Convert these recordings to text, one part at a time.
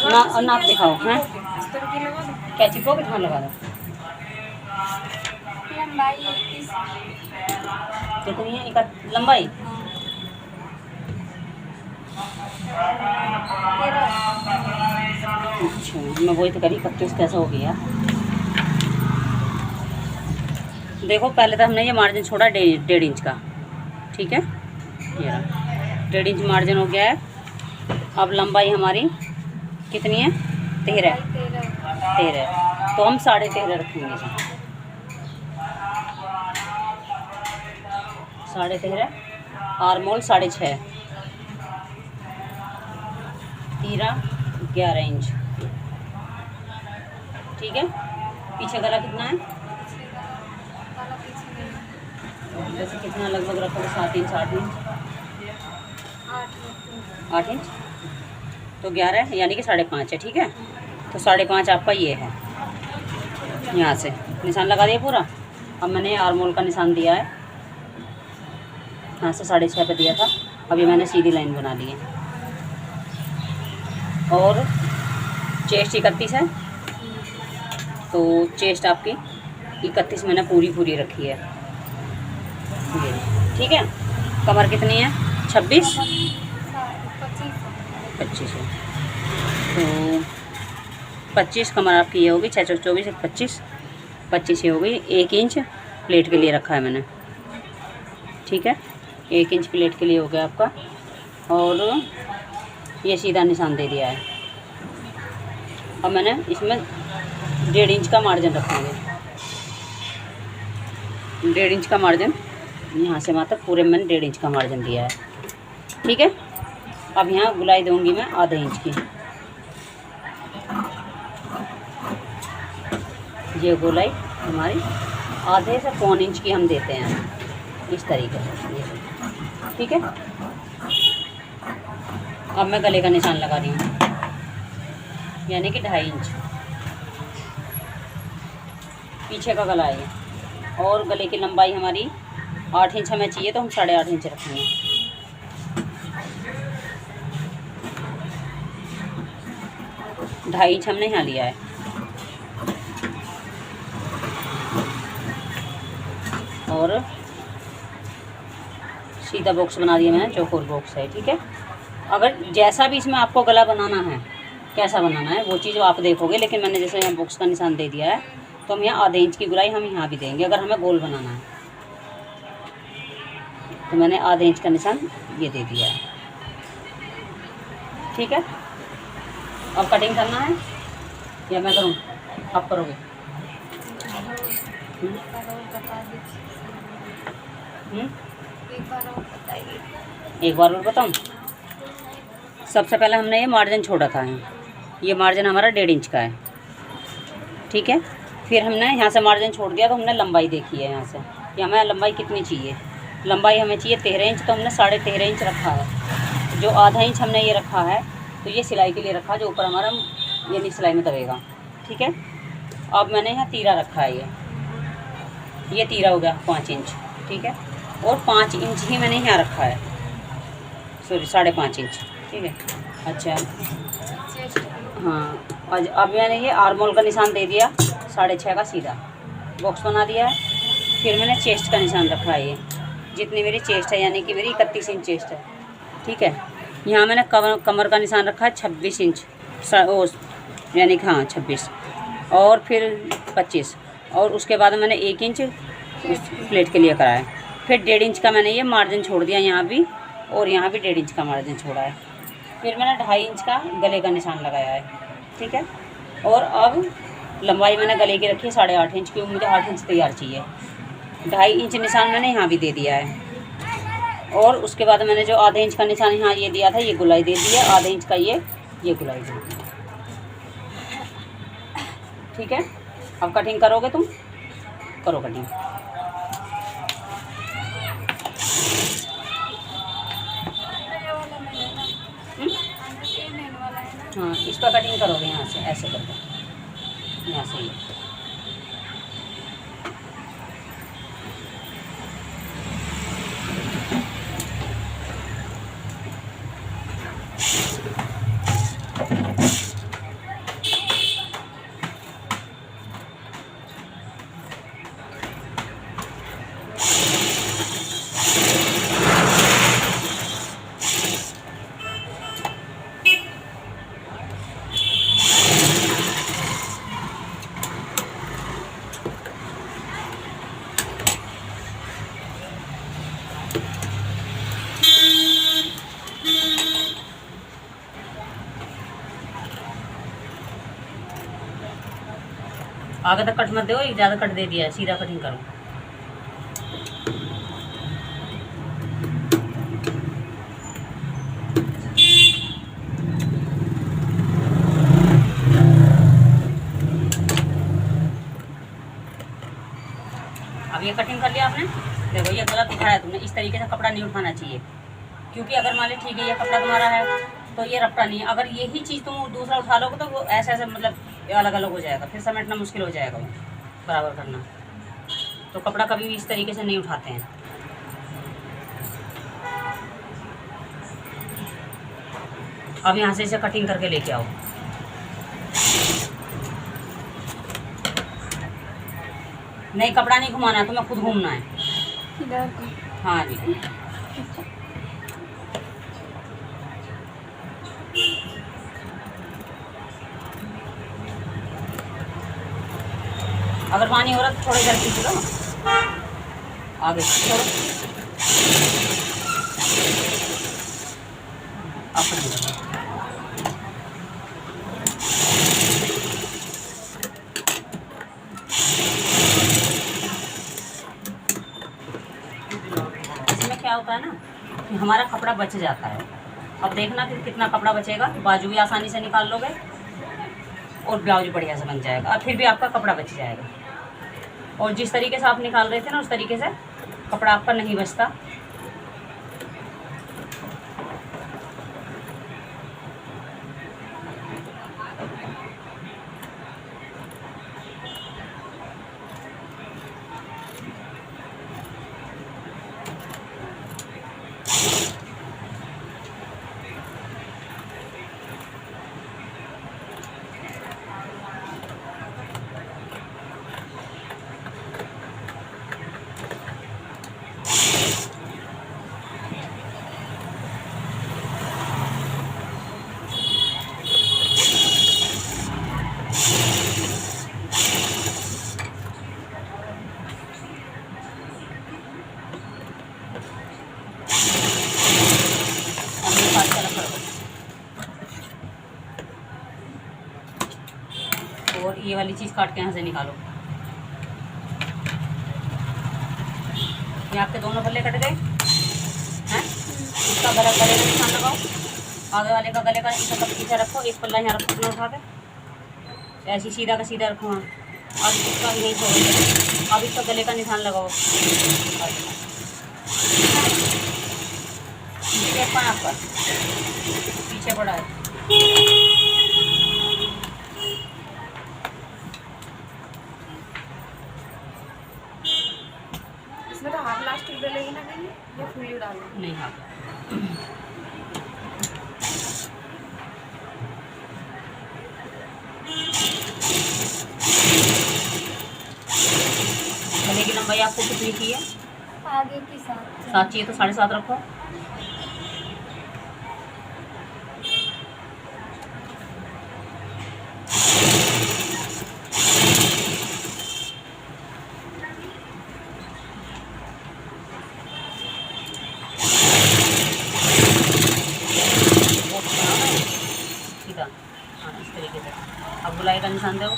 ना नाप दिखाओ हैं। कैची को कितना लगा दो? लंबाई कितनी है लंबाई? अच्छा, मैं वही तो करी 31 कैसा हो गया। देखो पहले तो हमने ये मार्जिन छोड़ा 1.5 इंच का, ठीक है, ये रहा 1.5 इंच मार्जिन हो गया है। अब लंबाई हमारी कितनी है? 13 तो हम 13.5 रखेंगे इसे। 13.5 आरमोल 6.5 13 11 इंच, ठीक है। पीछे गला कितना है? वैसे कितना लगभग रखोगे? 7 इंच 8 इंच 8 इंच तो 11 यानी कि 5.5 है, ठीक है। तो 5.5 आपका ये है, यहाँ से निशान लगा दिया पूरा। अब मैंने आर्मोल का निशान दिया है, यहाँ से 6.5 पे दिया था। अभी मैंने सीधी लाइन बना ली है। और चेस्ट 31 है, तो चेस्ट आपकी 31 मैंने पूरी रखी है, ये ठीक है। कमर कितनी है? 26 25 है, तो 25 कमर आपकी ये होगी। 6 चौक 24 25 ये हो गई। 1 इंच प्लेट के लिए रखा है मैंने, ठीक है। 1 इंच प्लेट के लिए हो गया आपका। और ये सीधा निशान दे दिया है। अब मैंने इसमें 1.5 इंच का मार्जिन रखेंगे। 1.5 इंच का मार्जिन यहाँ से वहाँ तक पूरे मैंने 1.5 इंच का मार्जिन दिया है, ठीक है। अब यहाँ गुलाई दूंगी मैं आधे इंच की। ये गोलाई हमारी आधे से 1.25 इंच की हम देते हैं, इस तरीके से, ठीक है। अब मैं गले का निशान लगा रही हूँ, यानी कि 2.5 इंच पीछे का गला है। और गले की लंबाई हमारी 8 इंच हमें चाहिए, तो हम 8.5 इंच रखेंगे। ढाई इंच हमने यहाँ लिया है। और सीधा बॉक्स बना दिया मैंने, चौकोर बॉक्स है, ठीक है। अगर जैसा भी इसमें आपको गला बनाना है, कैसा बनाना है वो चीज़ आप देखोगे, लेकिन मैंने जैसे यहाँ बॉक्स का निशान दे दिया है, तो हम यहाँ आधे इंच की गुलाई हम यहाँ भी देंगे। अगर हमें गोल बनाना है तो मैंने आधे इंच का निशान ये दे दिया है, ठीक है। अब कटिंग करना है या मैं करूँ? आप करोगे? एक बार और बताऊँ। सबसे पहले हमने ये मार्जिन छोड़ा था, ये मार्जिन हमारा 1.5 इंच का है, ठीक है। फिर हमने यहाँ से मार्जिन छोड़ दिया, तो हमने लंबाई देखी है यहाँ से कि हमें लंबाई कितनी चाहिए। लंबाई हमें चाहिए 13 इंच, तो हमने 13.5 इंच रखा है। जो आधा इंच हमने ये रखा है, तो ये सिलाई के लिए रखा है, जो ऊपर हमारा यानी सिलाई में दबेगा, ठीक है। अब मैंने यहाँ तीरा रखा है, ये तीरा हो गया 5 इंच, ठीक है। और 5 इंच ही मैंने यहाँ रखा है, सॉरी 5.5 इंच, ठीक है। अच्छा हाँ, अब मैंने ये आर्मोल का निशान दे दिया 6.5 का, सीधा बॉक्स बना दिया है। फिर मैंने चेस्ट का निशान रखा है, ये जितनी मेरी चेस्ट है, यानी कि मेरी 31 इंच चेस्ट है, ठीक है। यहाँ मैंने कमर का निशान रखा है 26 इंच, यानी कि हाँ 26, और फिर 25, और उसके बाद मैंने 1 इंच उस प्लेट के लिए कराया। फिर 1.5 इंच का मैंने ये मार्जिन छोड़ दिया यहाँ भी, और यहाँ भी 1.5 इंच का मार्जिन छोड़ा है। फिर मैंने 2.5 इंच का गले का निशान लगाया है, ठीक है। और अब लंबाई मैंने गले की रखी है 8.5 इंच, क्योंकि मुझे 8 इंच तैयार चाहिए। 2.5 इंच निशान मैंने यहाँ भी दे दिया है। और उसके बाद मैंने जो आधे इंच का निशान यहाँ ये दिया था, ये गुलाई दे दिया, आधे इंच का ये गुलाई दे दिया, ठीक है। अब कटिंग करोगे तुम? करो कटिंग। हाँ, इस पर कटिंग करोगे यहाँ से, ऐसे करके, यहाँ से ये। आगे तक कट मत दो, एक ज़्यादा कट दे दिया है, सीधा कटिंग करो। अब ये कटिंग कर लिया आपने, देखो ये गलत उठाया तुमने, इस तरीके से कपड़ा नहीं उठाना चाहिए, क्योंकि अगर मान ली ठीक है ये कपड़ा तुम्हारा है तो ये रपटा नहीं है, अगर यही चीज़ तुम दूसरा उठा लोगे तो वो ऐसे ऐसे मतलब अलग अलग हो जाएगा, फिर समेटना मुश्किल हो जाएगा वो बराबर करना। तो कपड़ा कभी भी इस तरीके से नहीं उठाते हैं। अब यहाँ से इसे कटिंग करके लेके आओ। नहीं कपड़ा नहीं घुमाना, तुम्हें खुद घूमना है। हाँ जी। अगर पानी हो रहा तो थोड़ा जल्दी चलो आगे छोड़ो। इसमें क्या होता है ना कि हमारा कपड़ा बच जाता है। अब देखना कि कितना कपड़ा बचेगा, बाजू भी आसानी से निकाल लोगे और ब्लाउज बढ़िया से बन जाएगा, और फिर भी आपका कपड़ा बच जाएगा। और जिस तरीके से आप निकाल रहे थे ना उस तरीके से कपड़ा आपका नहीं बचता। और ये वाली चीज़ काट के यहाँ से निकालो। ये आपके दोनों पल्ले कट गए हैं। इसका गले का निशान लगाओ, आगे वाले का गले का इसका पीछे रखो, एक पल्ला यहाँ रखो अपना उठा के, ऐसी सीधा का सीधा रखो। हाँ अब इसका भी नहीं छोड़ोगे। अब इसका गले का निशान लगाओ। पीछे आपका पीछे पड़ा है। इसमें तो हाफ लास्टिक डलेगी ना कहीं, या फुली डालना? नहीं हाफ। गले की लंबाई आपको कितनी चाहिए? आगे की 7 चाहिए तो 7.5 रखो। सीधा हाँ इस तरीके से। अब बुलाई का निशान दो।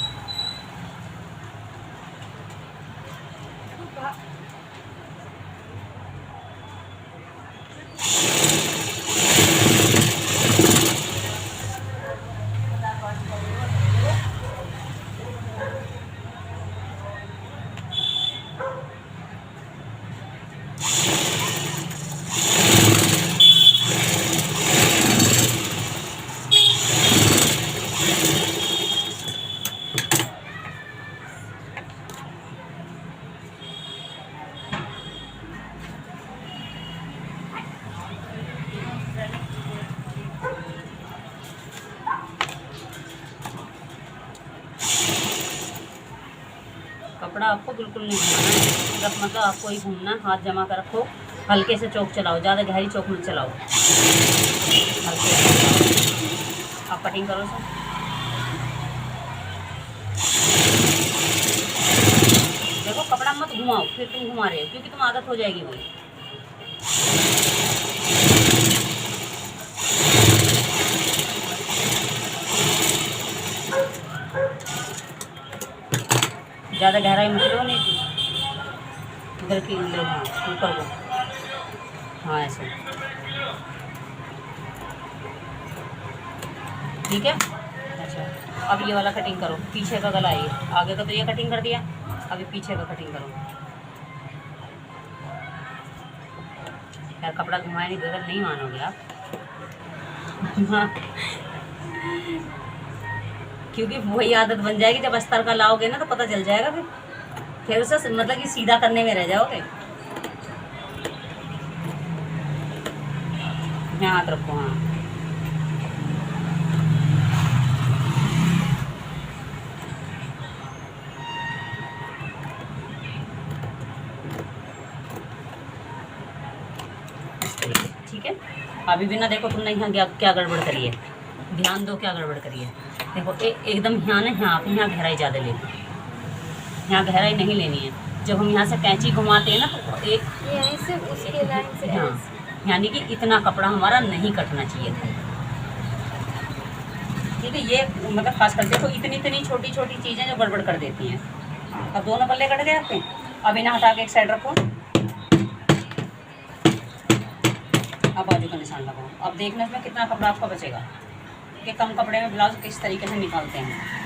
कपड़ा आपको बिल्कुल नहीं घुमाना है, सिर्फ मतलब आपको ही घूमना, हाथ जमा कर रखो, हल्के से चौक चलाओ, ज़्यादा गहरी चौक मत चलाओ, हल्के से आप कटिंग करो सर। देखो कपड़ा मत घुमाओ, फिर तुम घुमा रहे हो क्योंकि तुम आदत हो जाएगी वही। ज़्यादा गहराई मत लो, नहीं इधर की लो, हाँ ऊपर को, हाँ ऐसे, ठीक है। अच्छा अब ये वाला कटिंग करो, पीछे का गला ये, आगे का तो ये कटिंग कर दिया, अभी पीछे का कटिंग करो। यार कपड़ा घुमाए नहीं बगैर नहीं मानोगे आप। हाँ क्योंकि वही आदत बन जाएगी, जब अस्तर का लाओगे ना तो पता चल जाएगा, फिर उसे मतलब कि सीधा करने में रह जाओगे। यहाँ हाथ रखो, हाँ ठीक है। अभी भी ना देखो तुमने यहाँ क्या गड़बड़ करी है, ध्यान दो क्या गड़बड़ करी है। देखो एकदम यहाँ ना, यहाँ पे यहाँ गहराई ज़्यादा लेनी, यहाँ गहराई नहीं लेनी है। जब हम यहाँ से कैंची घुमाते हैं ना तो एक यहीं से उसके लाइन से हाँ, यानी कि इतना कपड़ा हमारा नहीं कटना चाहिए था, ठीक है। ये मतलब खास कर देखो इतनी इतनी छोटी छोटी चीज़ें जो गड़बड़ कर देती हैं। अब दोनों पल्ले कट गए आपके, अब इन्हें हटा के एक साइड रखो, अब बाजू का निशान लगाओ। अब देखना इसमें कितना कपड़ा आपका बचेगा, कि कम कपड़े में ब्लाउज किस तरीके से निकालते हैं।